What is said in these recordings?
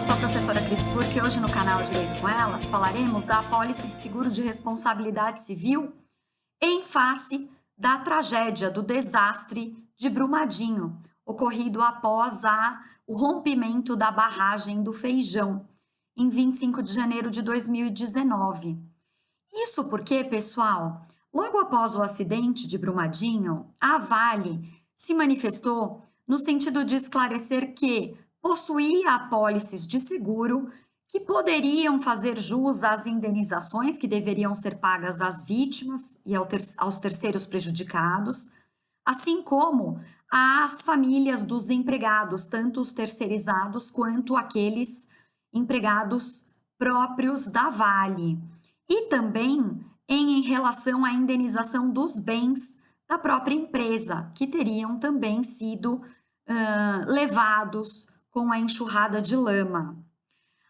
sou a professora Cris Furk e hoje no canal Direito com Elas falaremos da apólice de seguro de responsabilidade civil em face da tragédia, do desastre de Brumadinho, ocorrido após o rompimento da barragem do Feijão, em 25 de janeiro de 2019. Isso porque, pessoal, logo após o acidente de Brumadinho, a Vale se manifestou no sentido de esclarecer que possuía apólices de seguro que poderiam fazer jus às indenizações que deveriam ser pagas às vítimas e aos terceiros prejudicados, assim como às famílias dos empregados, tanto os terceirizados quanto aqueles empregados próprios da Vale, e também em relação à indenização dos bens da própria empresa, que teriam também sido levados com a enxurrada de lama.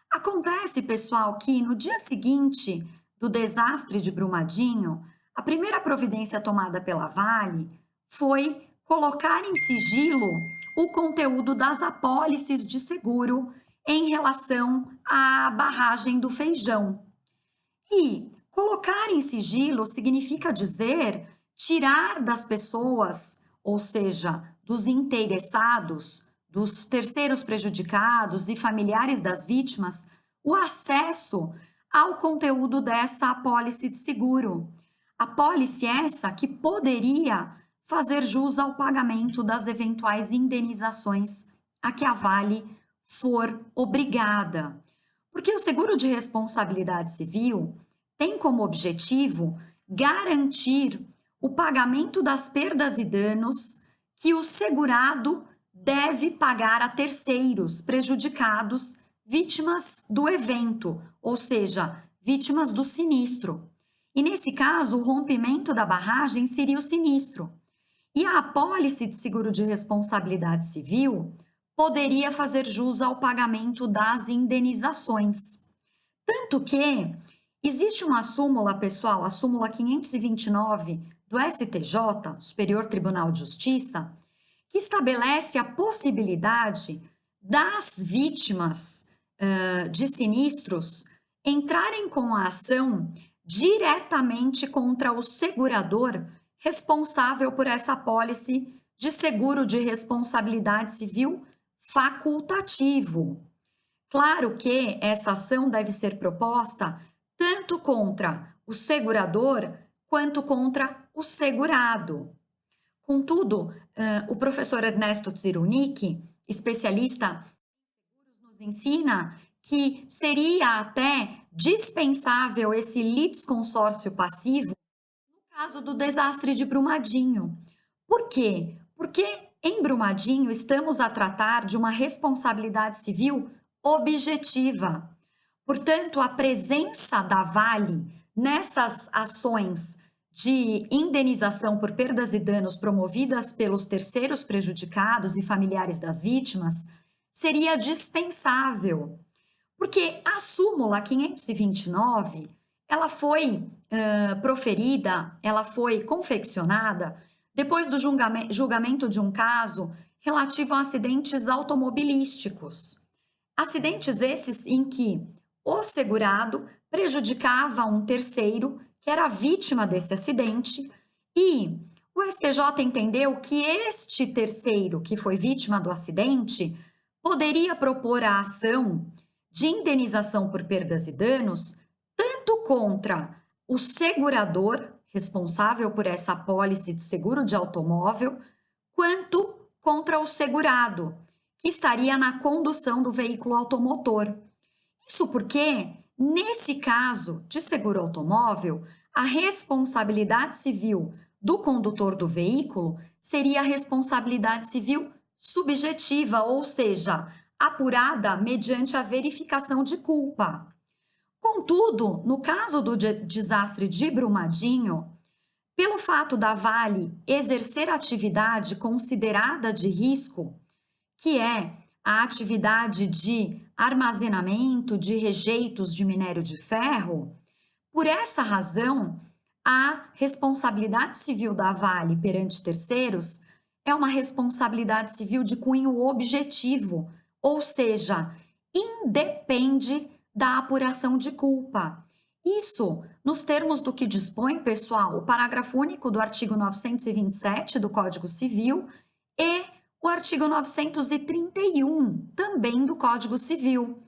Acontece, pessoal, que no dia seguinte do desastre de Brumadinho, a primeira providência tomada pela Vale foi colocar em sigilo o conteúdo das apólices de seguro em relação à barragem do Feijão. E colocar em sigilo significa dizer tirar das pessoas, ou seja, dos interessados, dos terceiros prejudicados e familiares das vítimas, o acesso ao conteúdo dessa apólice de seguro. Apólice essa que poderia fazer jus ao pagamento das eventuais indenizações a que a Vale for obrigada. Porque o seguro de responsabilidade civil tem como objetivo garantir o pagamento das perdas e danos que o segurado deve pagar a terceiros prejudicados, vítimas do evento, ou seja, vítimas do sinistro. E nesse caso, o rompimento da barragem seria o sinistro. E a apólice de seguro de responsabilidade civil poderia fazer jus ao pagamento das indenizações. Tanto que existe uma súmula, pessoal, a súmula 529 do STJ, Superior Tribunal de Justiça, que estabelece a possibilidade das vítimas de sinistros entrarem com a ação diretamente contra o segurador responsável por essa apólice de seguro de responsabilidade civil facultativo. Claro que essa ação deve ser proposta tanto contra o segurador quanto contra o segurado. Contudo, o professor Ernesto Zirunic, especialista em seguros, nos ensina que seria até dispensável esse litisconsórcio passivo no caso do desastre de Brumadinho. Por quê? Porque em Brumadinho estamos a tratar de uma responsabilidade civil objetiva. Portanto, a presença da Vale nessas ações de indenização por perdas e danos promovidas pelos terceiros prejudicados e familiares das vítimas seria dispensável, porque a súmula 529, ela foi proferida, ela foi confeccionada depois do julgamento de um caso relativo a acidentes automobilísticos. Acidentes esses em que o segurado prejudicava um terceiro que era vítima desse acidente, e o STJ entendeu que este terceiro, que foi vítima do acidente, poderia propor a ação de indenização por perdas e danos tanto contra o segurador responsável por essa apólice de seguro de automóvel, quanto contra o segurado, que estaria na condução do veículo automotor. Isso porque, nesse caso de seguro automóvel, a responsabilidade civil do condutor do veículo seria a responsabilidade civil subjetiva, ou seja, apurada mediante a verificação de culpa. Contudo, no caso do desastre de Brumadinho, pelo fato da Vale exercer atividade considerada de risco, que é a atividade de armazenamento de rejeitos de minério de ferro, por essa razão, a responsabilidade civil da Vale perante terceiros é uma responsabilidade civil de cunho objetivo, ou seja, independe da apuração de culpa. Isso, nos termos do que dispõe, pessoal, o parágrafo único do artigo 927 do Código Civil e o artigo 931 também do Código Civil.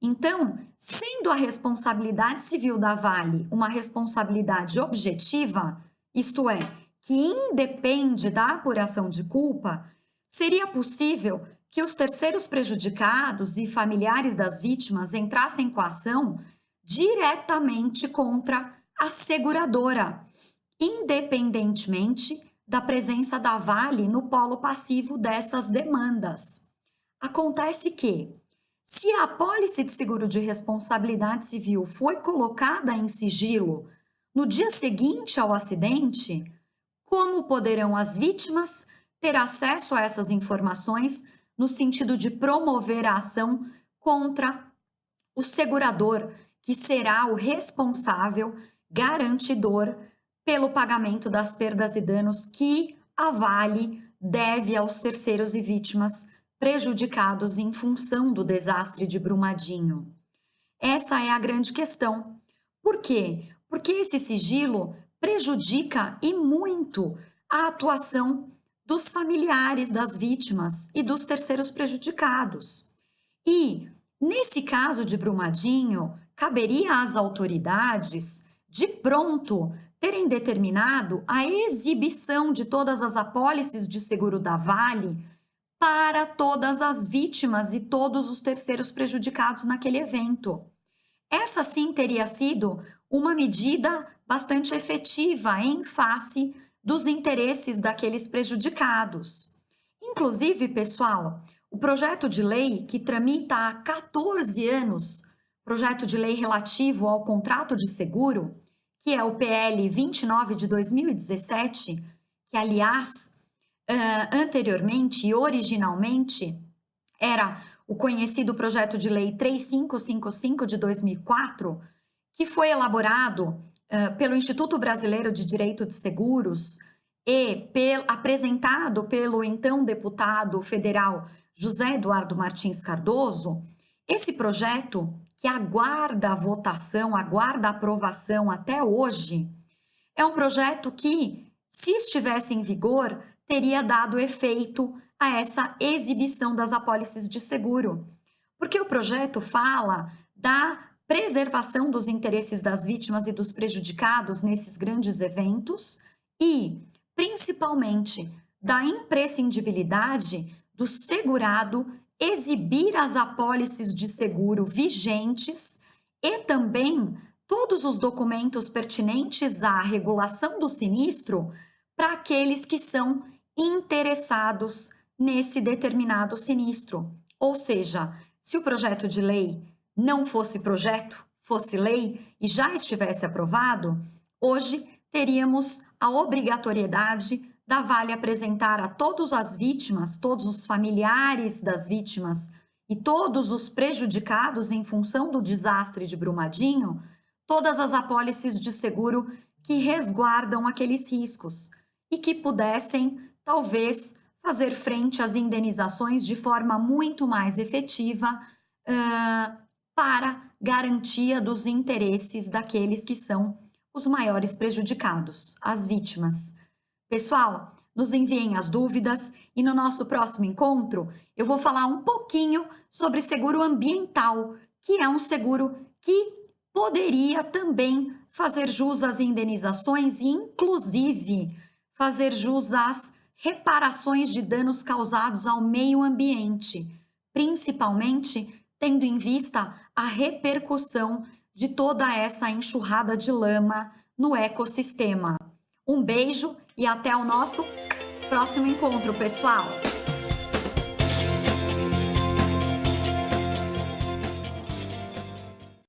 Então, sendo a responsabilidade civil da Vale uma responsabilidade objetiva, isto é, que independe da apuração de culpa, seria possível que os terceiros prejudicados e familiares das vítimas entrassem com a ação diretamente contra a seguradora, independentemente da presença da Vale no polo passivo dessas demandas. Acontece que, se a apólice de seguro de responsabilidade civil foi colocada em sigilo no dia seguinte ao acidente, como poderão as vítimas ter acesso a essas informações no sentido de promover a ação contra o segurador, que será o responsável garantidor pelo pagamento das perdas e danos que a Vale deve aos terceiros e vítimas prejudicados em função do desastre de Brumadinho? Essa é a grande questão. Por quê? Porque esse sigilo prejudica e muito a atuação dos familiares das vítimas e dos terceiros prejudicados. E, nesse caso de Brumadinho, caberia às autoridades, de pronto, terem determinado a exibição de todas as apólices de seguro da Vale para todas as vítimas e todos os terceiros prejudicados naquele evento. Essa sim teria sido uma medida bastante efetiva em face dos interesses daqueles prejudicados. Inclusive, pessoal, o projeto de lei que tramita há 14 anos, projeto de lei relativo ao contrato de seguro, que é o PL 29 de 2017, que, aliás, anteriormente e originalmente era o conhecido projeto de lei 3555 de 2004, que foi elaborado pelo Instituto Brasileiro de Direito de Seguros e apresentado pelo então deputado federal José Eduardo Martins Cardoso. Esse projeto, que aguarda a votação, aguarda a aprovação até hoje, é um projeto que, se estivesse em vigor, teria dado efeito a essa exibição das apólices de seguro. Porque o projeto fala da preservação dos interesses das vítimas e dos prejudicados nesses grandes eventos e, principalmente, da imprescindibilidade do segurado exibir as apólices de seguro vigentes e também todos os documentos pertinentes à regulação do sinistro para aqueles que são interessados nesse determinado sinistro. Ou seja, se o projeto de lei não fosse projeto, fosse lei e já estivesse aprovado, hoje teríamos a obrigatoriedade da Vale apresentar a todas as vítimas, todos os familiares das vítimas e todos os prejudicados em função do desastre de Brumadinho, todas as apólices de seguro que resguardam aqueles riscos e que pudessem, talvez, fazer frente às indenizações de forma muito mais efetiva para garantia dos interesses daqueles que são os maiores prejudicados, as vítimas. Pessoal, nos enviem as dúvidas e no nosso próximo encontro eu vou falar um pouquinho sobre seguro ambiental, que é um seguro que poderia também fazer jus às indenizações e, inclusive, fazer jus às reparações de danos causados ao meio ambiente, principalmente tendo em vista a repercussão de toda essa enxurrada de lama no ecossistema. Um beijo e até o nosso próximo encontro, pessoal!